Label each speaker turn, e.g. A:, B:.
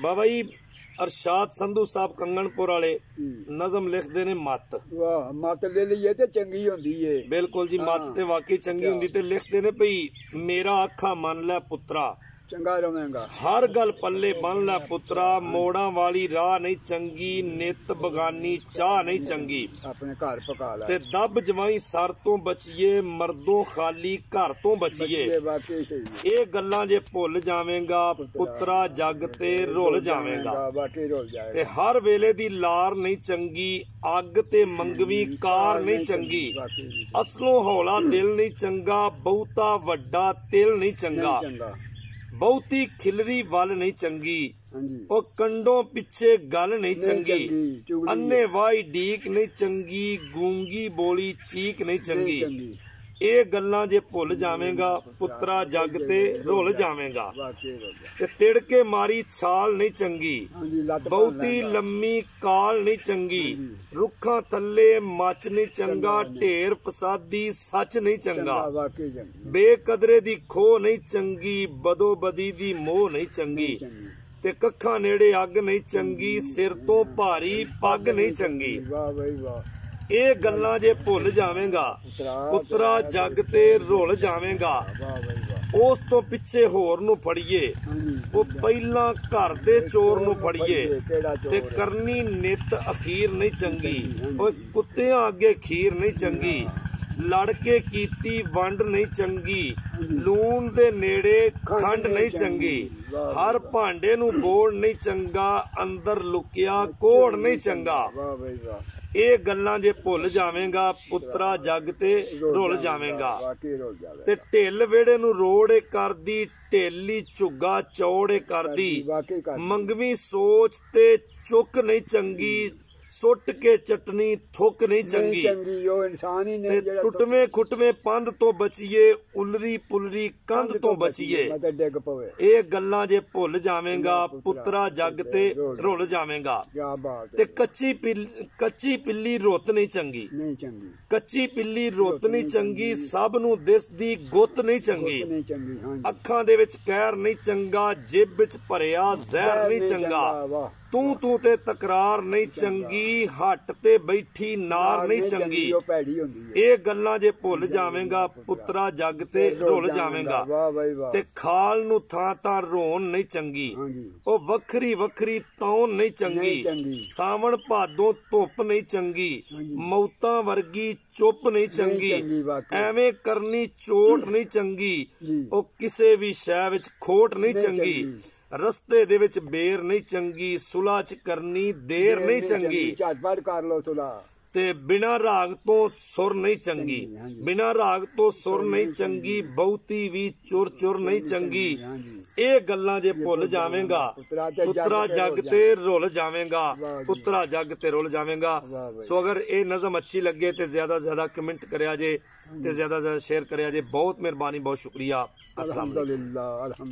A: बाबा जी अरशाद संधू साहब कंगनपुर वाले नज़म लिखते ने मत।
B: वाह मत ले लीए ते चंगी होंदी है।
A: बिल्कुल जी मत ते वाकई चंगी होंदी ते लिखते ने भई मेरा आखा मन लै पुत्रा
B: चंगा रवेगा।
A: हर गल पल्ले बन लै पुत्रा मोड़ा वाली राह नहीं चंगी नित बगानी चाह नहीं चंगी।
B: अपने घर पका ला
A: ते दब जवाई सर तो बचिए मर्दों खाली घर तो बचिए। ये गल्लां जे भुल जावेगा पुत्रा जग ते रुल जावेगा। ते हर वेले दी लार नहीं चंगी अग ते मंगवी कार नहीं चंगी। असलों हौला दिल नहीं चंगा बहुता वड्डा तिल नहीं चंगा। बहुती खिलरी वल नहीं चंगी और कंडों पिछे गल नहीं चंगी। अन्ने वाई डीक नहीं चंगी गूंगी बोली चीक नहीं चंगी। ये गल्लां जे भुल जावेगा पुत्रा जग ते रुल जावेगा। ते तिड़के मारी छाल नहीं चंगी बहुती लम्मी काल नहीं चंगी। रुखा थल्ले मच नहीं चंगा ढेर फसादी सच नहीं चंगा। बेकदरे दी खो नहीं चंगी बदो बदी दी मोह नहीं चंगी। ते कखा नेड़े अग नहीं चंगी सिर तो भारी पग नहीं चंगी। ये गल्लां जे भुल जावेगा पुत्रा जग ते रुल जावेगा। उस तो पिछे होर नू फड़िए वो पहला घर दे चोर नू फड़िए ते करनी नित अखीर नहीं चंगी। ओए कुत्तियां अगे खीर नहीं चंगी लड़ के कीती वंड नहीं चंगी। लून दे नेड़े खंड नहीं चंगी हर भांडे नू बोड़ नहीं चंगा अंदर लुकिया कोड़ नहीं चंगा। ये गल्लां जे भुल जावेगा पुत्रा जग ते रुल जावेगा। ते ढिल वेड़े नू रोड़े करदी ढिली झुग्गा चौड़े करदी। मंगवी सोच ते चुक नहीं चंगी सुट के चटनी थुक नहीं चंगी। टुटवे खुटवे पंध तो बचिए उलरी पुलरी कंध तो बचिए। ये गल्लां जे भुल जावेगा पुत्रा जग ते रुल जावेगा। ते कच्ची पिल्ली रुत नहीं चंगी कच्ची पिल्ली रुत नहीं चंगी सब नू दिसदी गुत नहीं चंगी। अखां दे विच कहर नहीं चंगा जिब विच भरिया जहर नहीं चंगा। तू ते तकरार नहीं चंगी हट ते बैठी नार नहीं चंगी। ये गल्लां जे भुल जावेगा पुत्रा जग ते रुल जावेगा। ते खाल नू थां तां रोन नहीं चंगी ओ वखरी वखरी तौन नहीं चंगी। सावण भादों धुप नहीं चंगी मौतां वर्गी चुप नहीं चंगी। एवें करनी चोट नहीं चंगी ओ किसे भी शै विच खोट नहीं चंगी। रस्ते दे विच बेर नहीं चंगी सुलह च करनी देर नहीं चंगी।
B: झटपट कर लो सुलह
A: ते बिना राग तो सुर नहीं चंगी बिना राग तो सुर नहीं चंगी बहुती भी चुर चुर नहीं चंगी। ये गल्लां जे भुल जावेगा पुत्रा जग ते रुल जावेगा पुत्रा जग ते रुल जावेगा। सो अगर ये नज़म अच्छी लगे तो ज्यादा से ज्यादा कमेंट करया जे ते ज्यादा से ज्यादा शेयर करया जे। बहुत मेहरबानी बहुत शुक्रिया। अस्सलाम वालेकुम।